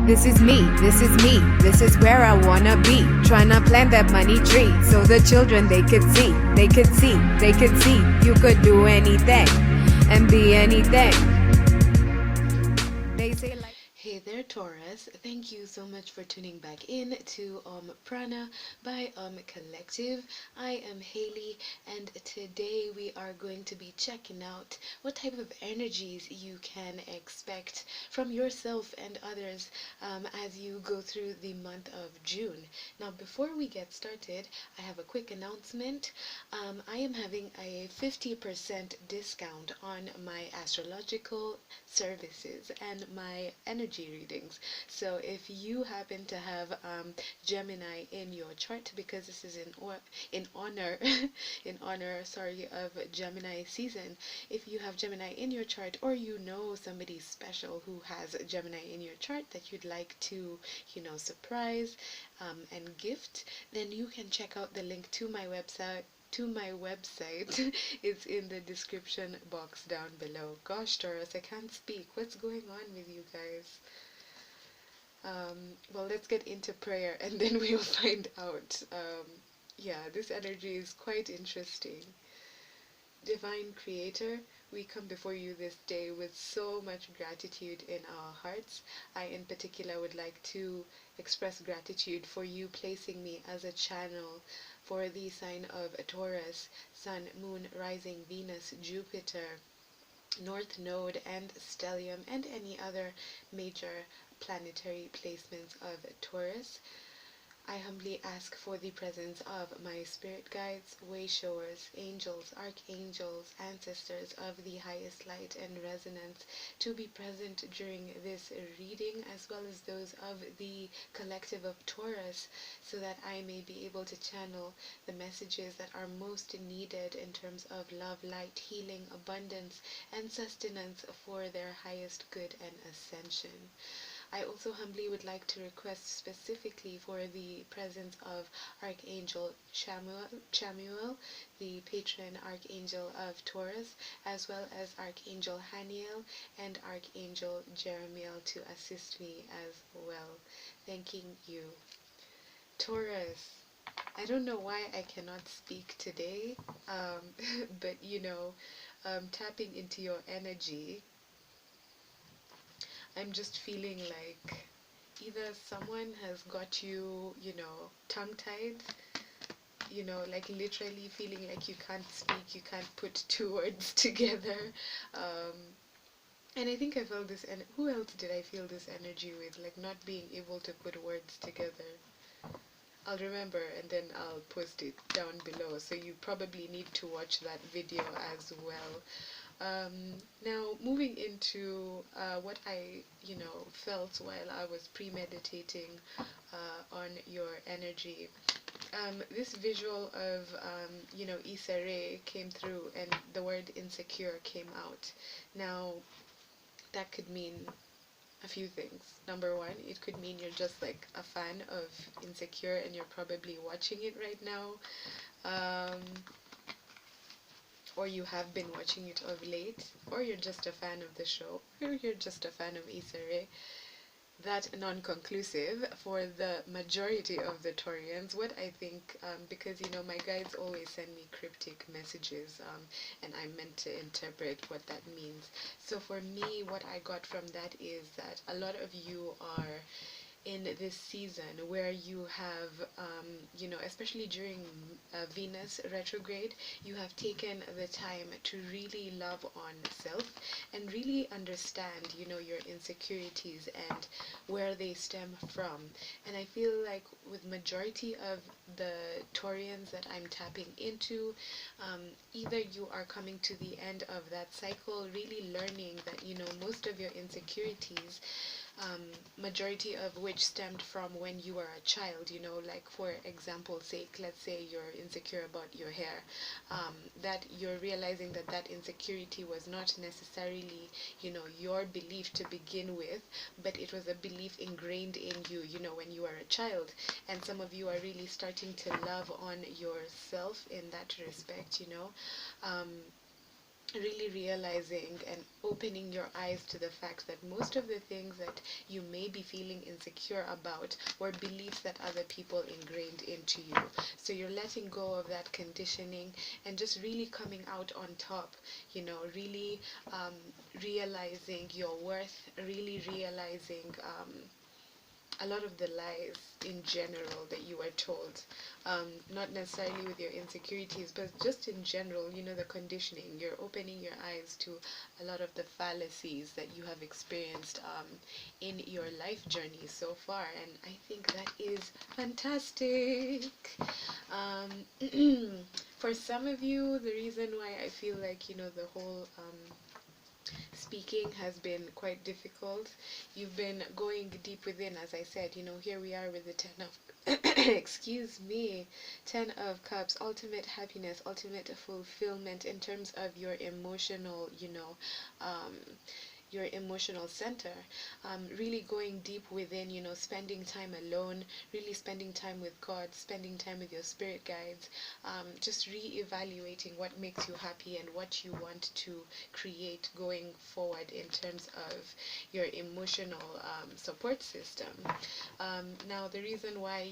This is me, this is me, this is where I wanna be. Tryna plant that money tree so the children they could see, they could see, they could see. You could do anything and be anything. They say like, hey there Taurus, thank you so much for tuning back in to Om Prana by Collective. I am Hailey, and today we are going to be checking out what type of energies you can expect from yourself and others as you go through the month of June. Now before we get started, I have a quick announcement. I am having a 50% discount on my astrological services and my energy readings. So if you happen to have Gemini in your chart, because this is in honor in honor, sorry, of Gemini season, if you have Gemini in your chart, or you know somebody special who has Gemini in your chart that you'd like to, surprise and gift, then you can check out the link to my website. It's in the description box down below. Gosh, Taurus, I can't speak. What's going on with you guys? Well, let's get into prayer and then we'll find out. Yeah, this energy is quite interesting. Divine Creator, we come before you this day with so much gratitude in our hearts. I in particular would like to express gratitude for you placing me as a channel for the sign of Taurus, Sun, Moon, Rising, Venus, Jupiter, North Node, and Stellium, and any other major planetary placements of Taurus. I humbly ask for the presence of my spirit guides, way showers, angels, archangels, ancestors of the highest light and resonance to be present during this reading, as well as those of the collective of Taurus, so that I may be able to channel the messages that are most needed in terms of love, light, healing, abundance, and sustenance for their highest good and ascension. I also humbly would like to request specifically for the presence of Archangel Chamuel, the patron archangel of Taurus, as well as Archangel Haniel and Archangel Jeremiel to assist me as well. Thanking you. Taurus, I don't know why I cannot speak today, but tapping into your energy, I'm just feeling like either someone has got you, tongue-tied, like literally feeling like you can't speak, you can't put two words together. Um, and I think I felt this, and who else did I feel this energy with, like not being able to put words together? I'll remember and then I'll post it down below, so you probably need to watch that video as well. Now, moving into what I, felt while I was premeditating on your energy. This visual of, Issa Rae came through and the word insecure came out. Now, that could mean a few things. Number one, it could mean you're just like a fan of Insecure and you're probably watching it right now. Or you have been watching it of late, or you're just a fan of the show, or you're just a fan of Issa Rae. That non-conclusive for the majority of the Taurians. What I think, because my guides always send me cryptic messages, and I'm meant to interpret what that means. So for me, what I got from that is that a lot of you are in this season where you have, especially during Venus retrograde, you have taken the time to really love on self and really understand, your insecurities and where they stem from. And I feel like with majority of the Taurians that I'm tapping into, either you are coming to the end of that cycle, really learning that, most of your insecurities, majority of which stemmed from when you were a child, like for example's sake, let's say you're insecure about your hair, that you're realizing that that insecurity was not necessarily, your belief to begin with, but it was a belief ingrained in you, when you were a child. And some of you are really starting to love on yourself in that respect, really realizing and opening your eyes to the fact that most of the things that you may be feeling insecure about were beliefs that other people ingrained into you. So you're letting go of that conditioning and just really coming out on top, really um, realizing your worth, really realizing a lot of the lies in general that you were told, not necessarily with your insecurities, but just in general, the conditioning. You're opening your eyes to a lot of the fallacies that you have experienced in your life journey so far, and I think that is fantastic. Um, for some of you, the reason why I feel like, the whole speaking has been quite difficult. You've been going deep within, as I said. Here we are with the 10 of, excuse me, 10 of Cups, ultimate happiness, ultimate fulfillment in terms of your emotional, um, your emotional center, really going deep within, spending time alone, really spending time with God, spending time with your spirit guides, just re-evaluating what makes you happy and what you want to create going forward in terms of your emotional support system. Now, the reason why,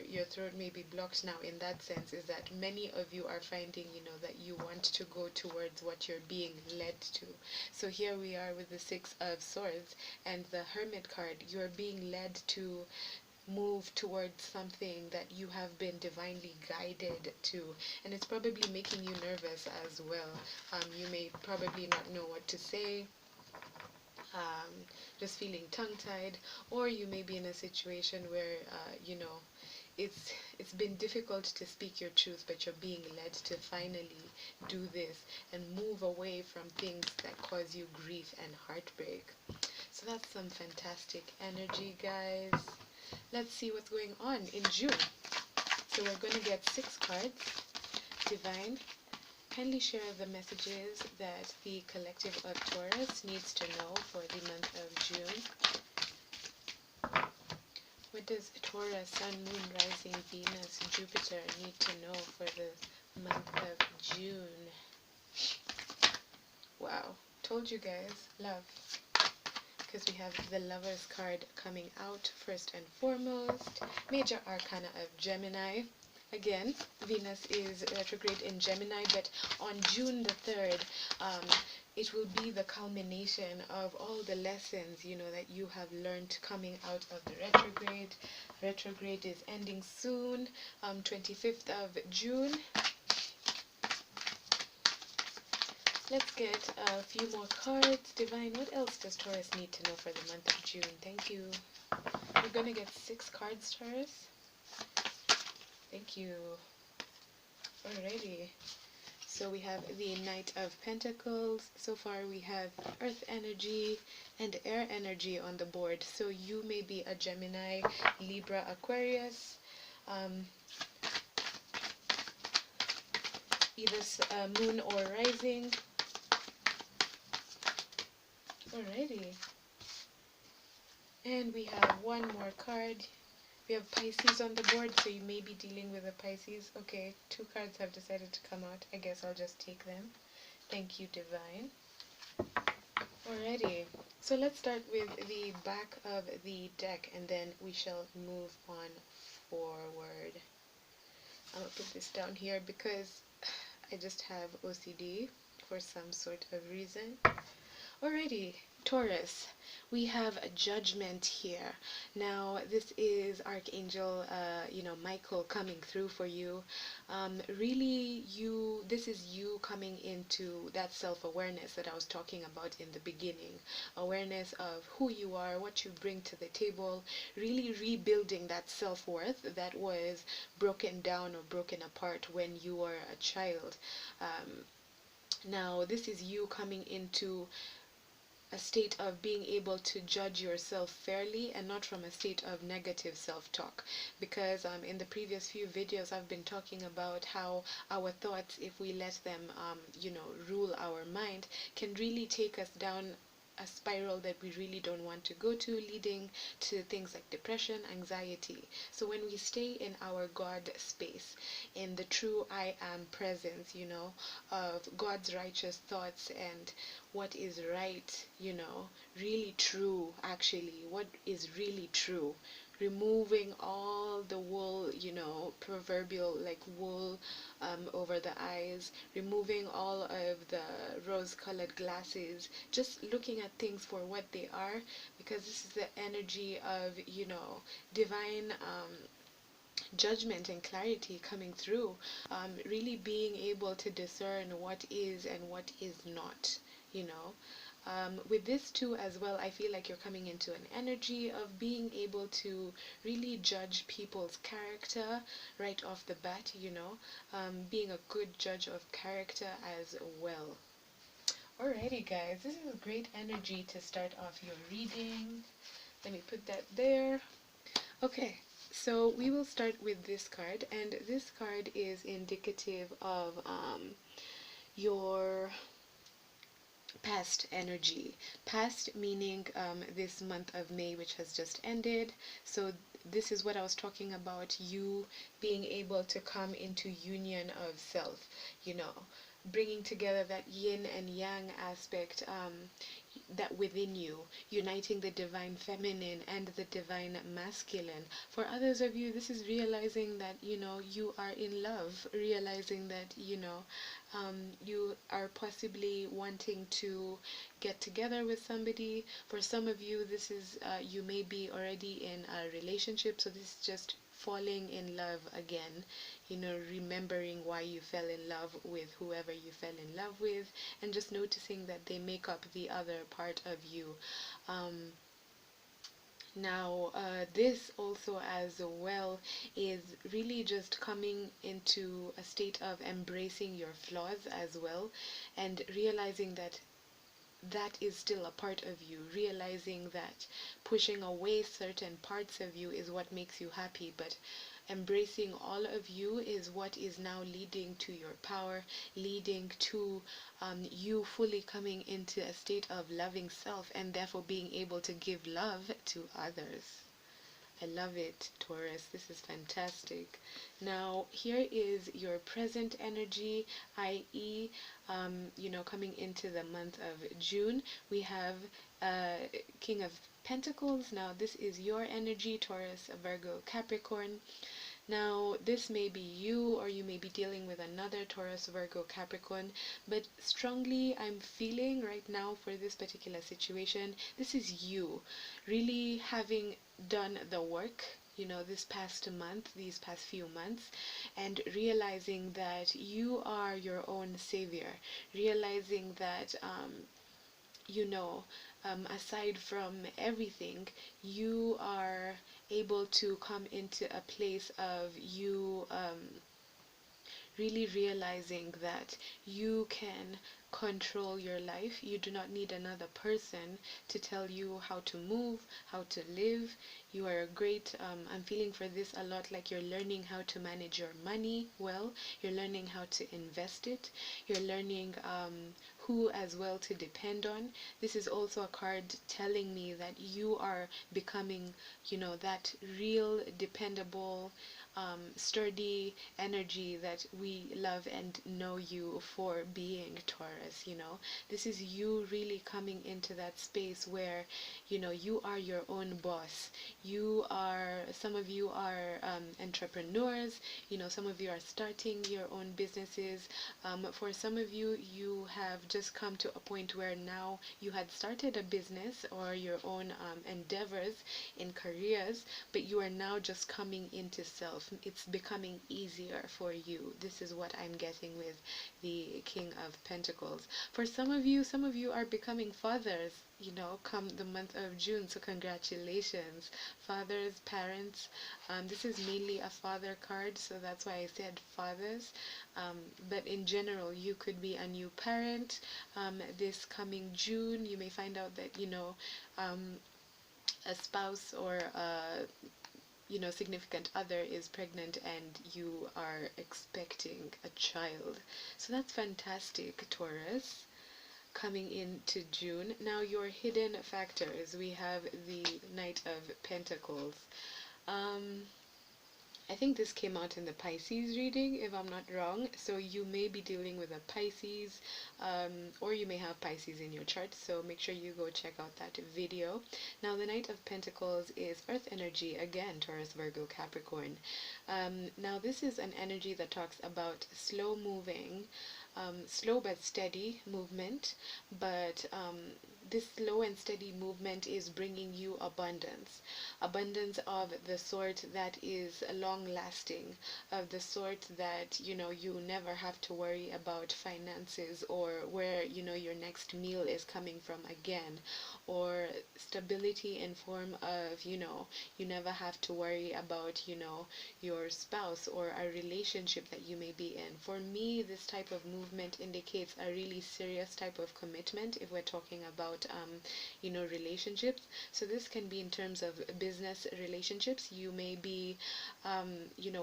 your throat may be blocked now in that sense is that many of you are finding, that you want to go towards what you're being led to. So here we are with the Six of Swords and the Hermit card. You're being led to move towards something that you have been divinely guided to, and it's probably making you nervous as well. You may probably not know what to say, um, just feeling tongue-tied, or you may be in a situation where it's been difficult to speak your truth, but you're being led to finally do this and move away from things that cause you grief and heartbreak. So that's some fantastic energy, guys. Let's see what's going on in June. So we're going to get 6 cards. Divine, kindly share the messages that the collective of Taurus needs to know for the month of June. What does Taurus, Sun, Moon, Rising, Venus, Jupiter need to know for the month of June? Wow, told you guys, love. Because we have the Lover's card coming out first and foremost. Major Arcana of Gemini. Again, Venus is retrograde in Gemini, but on June the 3rd, it will be the culmination of all the lessons, that you have learned coming out of the retrograde. Retrograde is ending soon, 25th of June. Let's get a few more cards. Divine, what else does Taurus need to know for the month of June? Thank you. We're going to get 6 cards, Taurus. Thank you. Alrighty. So we have the Knight of Pentacles. So far we have Earth energy and air energy on the board. So you may be a Gemini, Libra, Aquarius. Either Moon or Rising. Alrighty. And we have one more card. We have Pisces on the board, so you may be dealing with a Pisces. Okay, 2 cards have decided to come out. I guess I'll just take them. Thank you, Divine. Alrighty, so let's start with the back of the deck, and then we shall move on forward. I'll put this down here because I just have OCD for some sort of reason. Alrighty, Taurus, we have a Judgment here. Now, this is Archangel, Michael coming through for you. Really, this is you coming into that self-awareness that I was talking about in the beginning. Awareness of who you are, what you bring to the table, really rebuilding that self-worth that was broken down or broken apart when you were a child. Now, this is you coming into a state of being able to judge yourself fairly and not from a state of negative self-talk, because in the previous few videos I've been talking about how our thoughts, if we let them rule our mind, can really take us down a spiral that we really don't want to go to, leading to things like depression, anxiety. So when we stay in our God space, in the true I am presence, of God's righteous thoughts and what is right, really true, actually, what is really true, removing all the wool, proverbial like wool over the eyes, removing all of the rose-colored glasses, just looking at things for what they are, because this is the energy of, divine judgment and clarity coming through, really being able to discern what is and what is not, with this too as well, I feel like you're coming into an energy of being able to really judge people's character right off the bat, being a good judge of character as well. Alrighty guys, this is a great energy to start off your reading. Let me put that there. Okay, so we will start with this card, and this card is indicative of your past energy. Past meaning this month of May, which has just ended. So this is what I was talking about, you being able to come into union of self, bringing together that yin and yang aspect, that within you, uniting the divine feminine and the divine masculine. For others of you, this is realizing that, you are in love, realizing that, you are possibly wanting to get together with somebody. For some of you, this is, you may be already in a relationship, so this is just falling in love again, remembering why you fell in love with whoever you fell in love with, and just noticing that they make up the other part of you. Now, this also as well is really just coming into a state of embracing your flaws as well, and realizing that that is still a part of you, realizing that pushing away certain parts of you is what makes you happy, but embracing all of you is what is now leading to your power, leading to you fully coming into a state of loving self, and therefore being able to give love to others. I love it, Taurus. This is fantastic. Now, here is your present energy, i.e., coming into the month of June. We have King of Pentacles. Now, this is your energy, Taurus, Virgo, Capricorn. Now, this may be you, or you may be dealing with another Taurus, Virgo, Capricorn, but strongly I'm feeling right now for this particular situation, this is you really having done the work, this past month, these past few months, and realizing that you are your own savior, realizing that, aside from everything, you are able to come into a place of you really realizing that you can control your life. You do not need another person to tell you how to move, how to live. You are great. I'm feeling for this a lot like you're learning how to manage your money well. You're learning how to invest it. You're learning who as well to depend on. This is also a card telling me that you are becoming, that real dependable, sturdy energy that we love and know you for being, Taurus. This is you really coming into that space where you are your own boss. Some of you are entrepreneurs, some of you are starting your own businesses. For some of you, you have just come to a point where now you had started a business or your own endeavors in careers, but you are now just coming into self. It's becoming easier for you. This is what I'm getting with the King of Pentacles. For some of you are becoming fathers, come the month of June. So congratulations, fathers, parents. This is mainly a father card, so that's why I said fathers. But in general, you could be a new parent this coming June. You may find out that, a spouse or a significant other is pregnant and you are expecting a child. So that's fantastic, Taurus. coming into June. Now, your hidden factors, we have the Knight of Pentacles. Um, I think this came out in the Pisces reading, if I'm not wrong. So you may be dealing with a Pisces, or you may have Pisces in your chart. So make sure you go check out that video. Now, the Knight of Pentacles is Earth energy, again, Taurus, Virgo, Capricorn. Now, this is an energy that talks about slow moving, slow but steady movement, but this slow and steady movement is bringing you abundance of the sort that is long lasting, of the sort that you never have to worry about finances, or where your next meal is coming from again, or stability in form of you never have to worry about your spouse or a relationship that you may be in. For me, this type of movement indicates a really serious type of commitment if we're talking about relationships. So this can be in terms of business relationships. You may be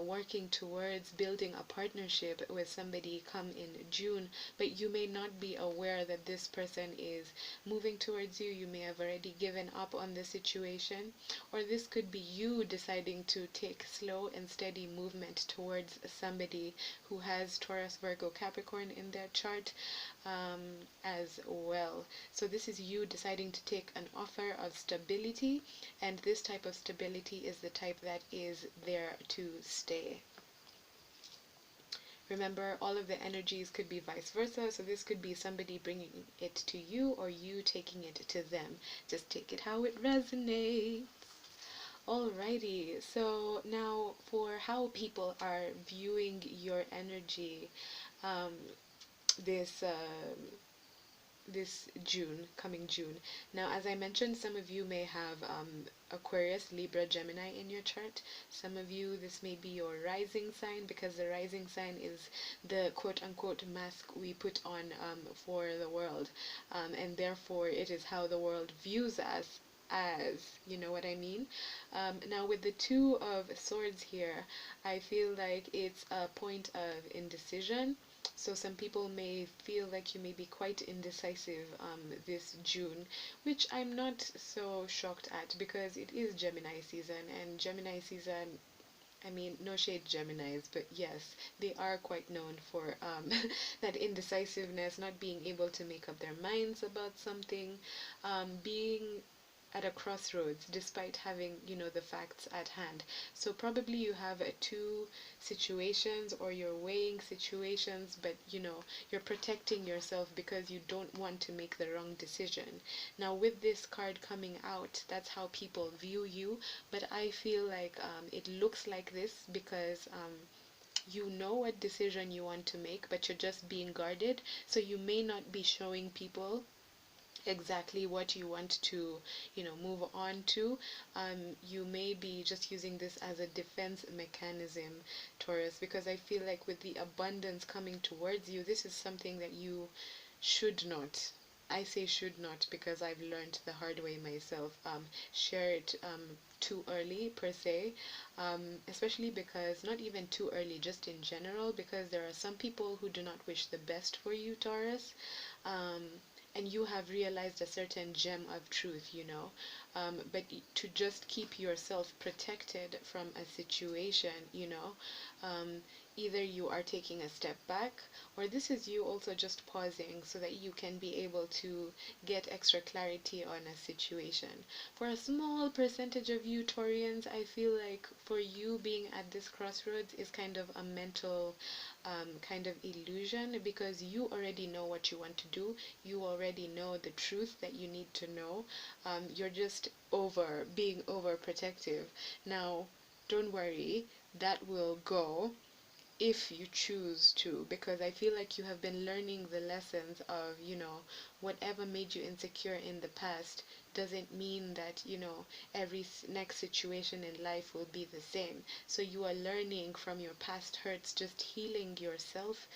working towards building a partnership with somebody come in June, but you may not be aware that this person is moving towards you. You may have already given up on the situation, or this could be you deciding to take slow and steady movement towards somebody who has Taurus, Virgo, Capricorn in their chart as well. So this is you deciding to take an offer of stability, and this type of stability is the type that is there to stay. Remember, all of the energies could be vice versa, so this could be somebody bringing it to you or you taking it to them. Just take it how it resonates. Alrighty, so now for how people are viewing your energy this this June, coming June. Now, as I mentioned, some of you may have Aquarius, Libra, Gemini in your chart. Some of you, this may be your rising sign, because the rising sign is the quote-unquote mask we put on for the world, and therefore it is how the world views us, as you know what I mean. Now, with the Two of Swords here, I feel like it's a point of indecision. So some people may feel like you may be quite indecisive this June, which I'm not so shocked at, because it is Gemini season, and Gemini season, I mean, no shade Geminis, but yes, they are quite known for that indecisiveness, not being able to make up their minds about something, being at a crossroads despite having the facts at hand. So probably you have two situations, or you're weighing situations, but you're protecting yourself because you don't want to make the wrong decision. Now, with this card coming out, that's how people view you, but I feel like it looks like this because you know what decision you want to make, but you're just being guarded, so you may not be showing people exactly what you want to move on to. You may be just using this as a defense mechanism, Taurus, because I feel like with the abundance coming towards you, this is something that you should not, I say should not because I've learned the hard way myself, share it too early per se, especially because not even too early, just in general, because there are some people who do not wish the best for you, Taurus, and you have realized a certain gem of truth, but to just keep yourself protected from a situation, either you are taking a step back, or this is you also just pausing so that you can be able to get extra clarity on a situation. For a small percentage of you Taurians, I feel like for you being at this crossroads is kind of a mental kind of illusion, because you already know what you want to do. You already know the truth that you need to know. You're just being overprotective. Now, don't worry, that will go if you choose to, because I feel like you have been learning the lessons of whatever made you insecure in the past doesn't mean that every next situation in life will be the same. So you are learning from your past hurts, just healing yourself,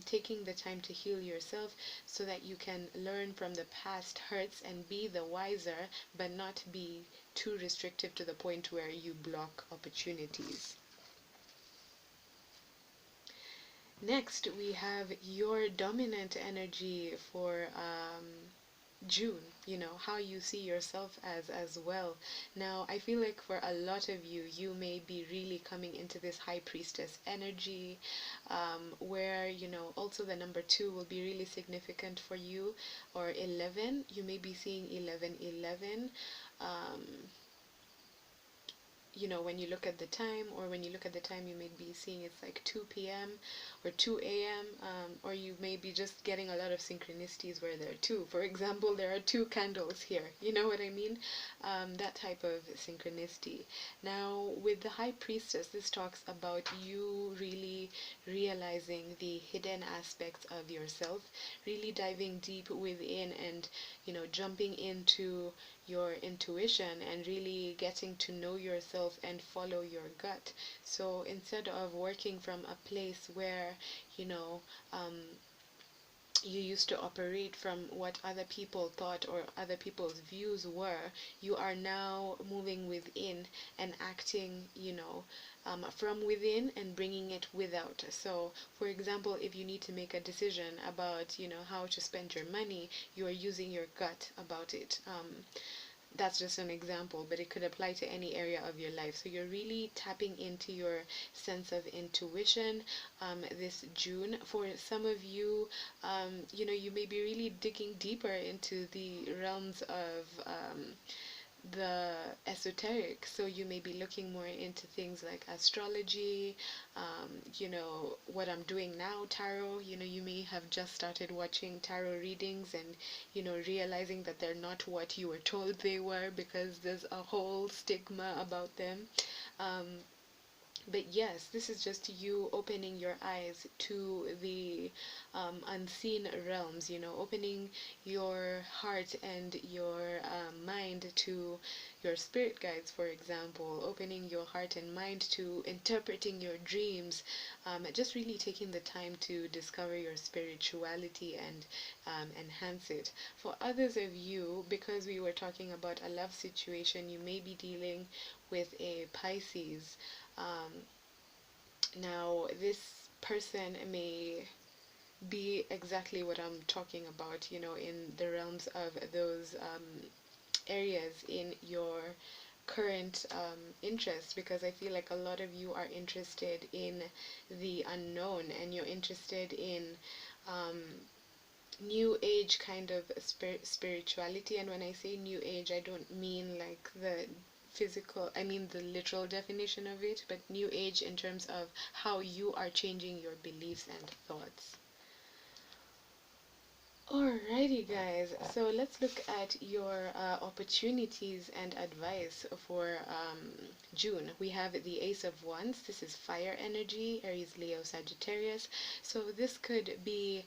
taking the time to heal yourself so that you can learn from the past hurts and be the wiser, but not be too restrictive to the point where you block opportunities. Next, we have your dominant energy for June, how you see yourself as well. Now, I feel like for a lot of you, you may be really coming into this high priestess energy, where, also the number 2 will be really significant for you, or 11. You may be seeing 1111. Um, when you look at the time, or when you look at the time, you may be seeing it's like 2 p.m. or 2 a.m., or you may be just getting a lot of synchronicities where there are two. For example, there are 2 candles here. You know what I mean? That type of synchronicity. Now, with the High Priestess, this talks about you really realizing the hidden aspects of yourself, really diving deep within and, jumping into your intuition and really getting to know yourself and follow your gut. So instead of working from a place where, you know, um, you used to operate from what other people thought or other people's views were, you are now moving within and acting, from within and bringing it without. So, for example, if you need to make a decision about, how to spend your money, you are using your gut about it. That's just an example, but it could apply to any area of your life. So you're really tapping into your sense of intuition this June. For some of you, you may be really digging deeper into the realms of the esoteric. So you may be looking more into things like astrology, what I'm doing now, tarot. You may have just started watching tarot readings and, realizing that they're not what you were told they were, because there's a whole stigma about them. Um, but yes, this is just you opening your eyes to the unseen realms, opening your heart and your mind to your spirit guides, for example, opening your heart and mind to interpreting your dreams, just really taking the time to discover your spirituality and enhance it. For others of you, because we were talking about a love situation, you may be dealing with a Pisces. um, Now, this person may be exactly what I'm talking about, in the realms of those areas in your current interest, because I feel like a lot of you are interested in the unknown and you're interested in um, new age kind of spirituality. And when I say new age, I don't mean like the physical, I mean the literal definition of it, but new age in terms of how you are changing your beliefs and thoughts. Alrighty, guys, so let's look at your opportunities and advice for June. We have the Ace of Wands. This is fire energy, Aries, Leo, Sagittarius. So this could be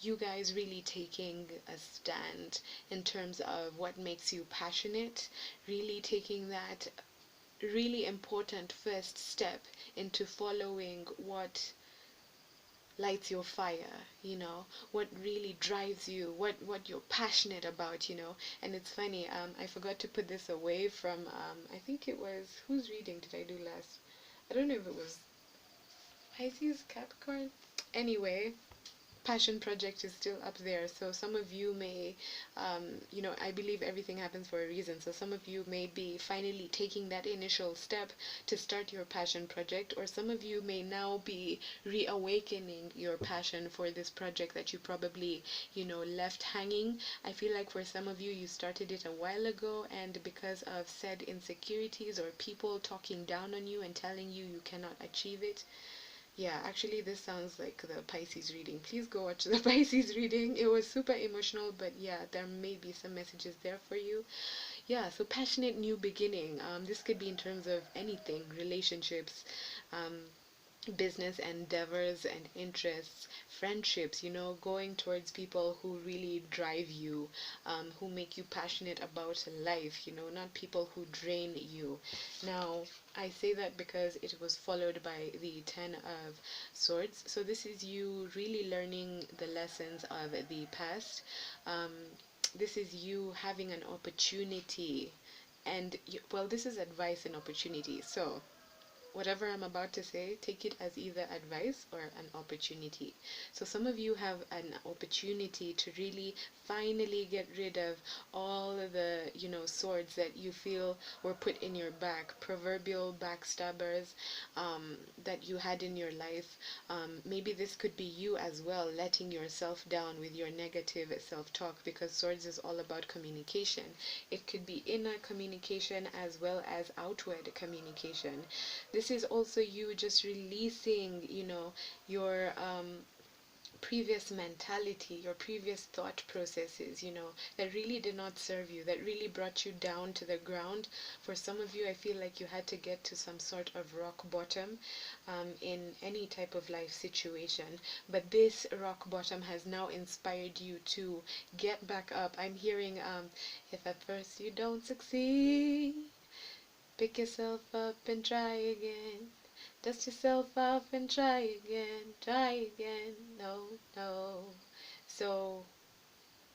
you guys really taking a stand in terms of what makes you passionate, really taking that really important first step into following what lights your fire, what really drives you, what you're passionate about. And it's funny, I forgot to put this away from, I think it was, whose reading did I do last? I don't know if it was Pisces, Capricorn. Anyway, passion project is still up there. So some of you may, I believe everything happens for a reason. So some of you may be finally taking that initial step to start your passion project, or some of you may now be reawakening your passion for this project that you probably, left hanging. I feel like for some of you, you started it a while ago, and because of said insecurities or people talking down on you and telling you you cannot achieve it. Yeah, actually, this sounds like the Pisces reading. Please go watch the Pisces reading. It was super emotional, but yeah, there may be some messages there for you. Yeah, so passionate new beginning. This could be in terms of anything, relationships, um, business endeavors and interests, friendships, going towards people who really drive you, who make you passionate about life, not people who drain you. Now, I say that because it was followed by the Ten of Swords. So this is you really learning the lessons of the past. Um, this is you having an opportunity, and well, this is advice and opportunity. So whatever I'm about to say, take it as either advice or an opportunity. So some of you have an opportunity to really finally get rid of all of the, swords that you feel were put in your back, proverbial backstabbers that you had in your life. Maybe this could be you as well, letting yourself down with your negative self-talk, because swords is all about communication. It could be inner communication as well as outward communication. This is also you just releasing, your previous mentality, your previous thought processes, that really did not serve you, that really brought you down to the ground. For some of you, I feel like you had to get to some sort of rock bottom in any type of life situation. But this rock bottom has now inspired you to get back up. I'm hearing, if at first you don't succeed, pick yourself up and try again. Dust yourself off and try again, try again, no, no. So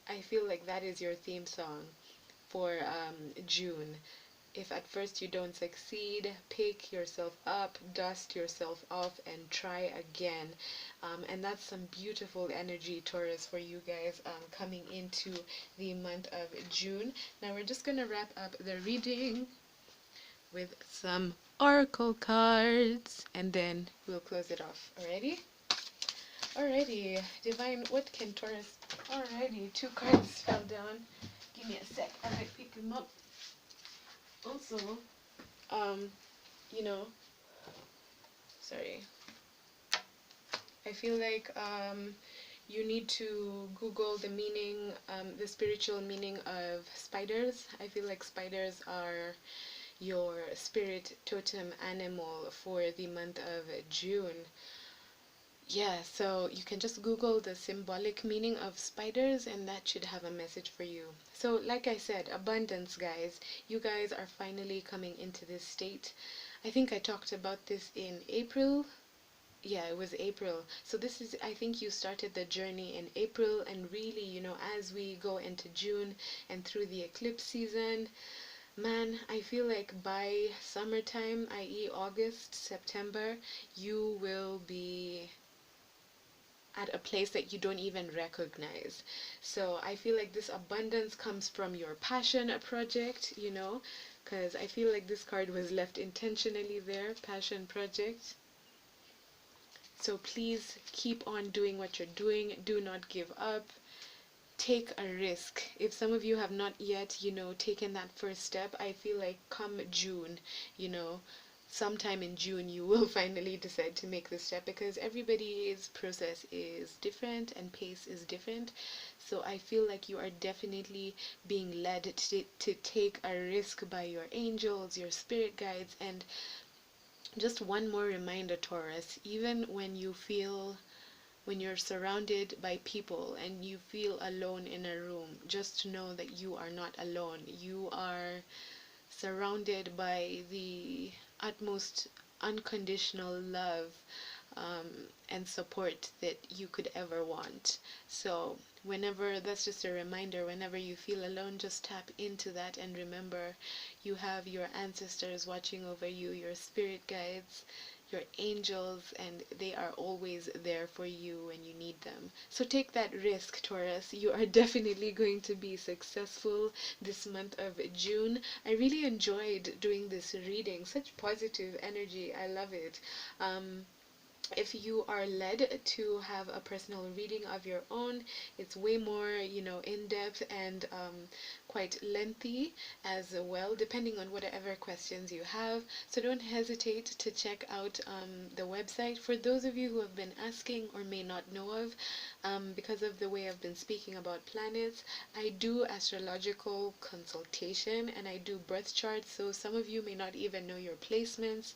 I feel like that is your theme song for June. If at first you don't succeed, pick yourself up, dust yourself off, and try again. And that's some beautiful energy, Taurus, for you guys coming into the month of June. Now we're just going to wrap up the reading with some oracle cards, and then we'll close it off. Alrighty, divine, what can Taurus? Alrighty, 2 cards fell down. Give me a sec as I pick them up. Also, you know, sorry, I feel like you need to Google the meaning, the spiritual meaning of spiders. I feel like spiders are your spirit totem animal for the month of June. Yeah, so you can just Google the symbolic meaning of spiders and that should have a message for you. So like I said, abundance, guys. You guys are finally coming into this state. I think I talked about this in April. Yeah, it was April. So this is, I think you started the journey in April, and really, as we go into June and through the eclipse season, man, I feel like by summertime, i.e. August, September, you will be at a place that you don't even recognize. So I feel like this abundance comes from your passion project, because I feel like this card was left intentionally there, passion project. So please keep on doing what you're doing. Do not give up. Take a risk. If some of you have not yet, taken that first step, I feel like come June, sometime in June, you will finally decide to make the step, because everybody's process is different and pace is different. So I feel like you are definitely being led to take a risk by your angels, your spirit guides. And just one more reminder, Taurus, even when you're surrounded by people and you feel alone in a room, just know that you are not alone. You are surrounded by the utmost unconditional love and support that you could ever want. So that's just a reminder, whenever you feel alone, just tap into that and remember you have your ancestors watching over you, your spirit guides, your angels, and they are always there for you when you need them. So take that risk, Taurus. You are definitely going to be successful this month of June. I really enjoyed doing this reading. Such positive energy. I love it. If you are led to have a personal reading of your own, it's way more, in-depth and quite lengthy as well, depending on whatever questions you have. So don't hesitate to check out the website. For those of you who have been asking or may not know of, because of the way I've been speaking about planets, I do astrological consultation and I do birth charts. So some of you may not even know your placements.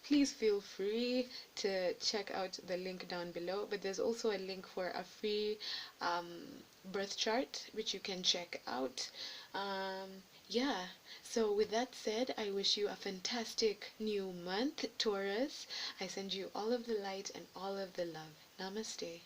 Please feel free to check out the link down below, but there's also a link for a free birth chart which you can check out. Yeah, so with that said, I wish you a fantastic new month, Taurus. I send you all of the light and all of the love. Namaste.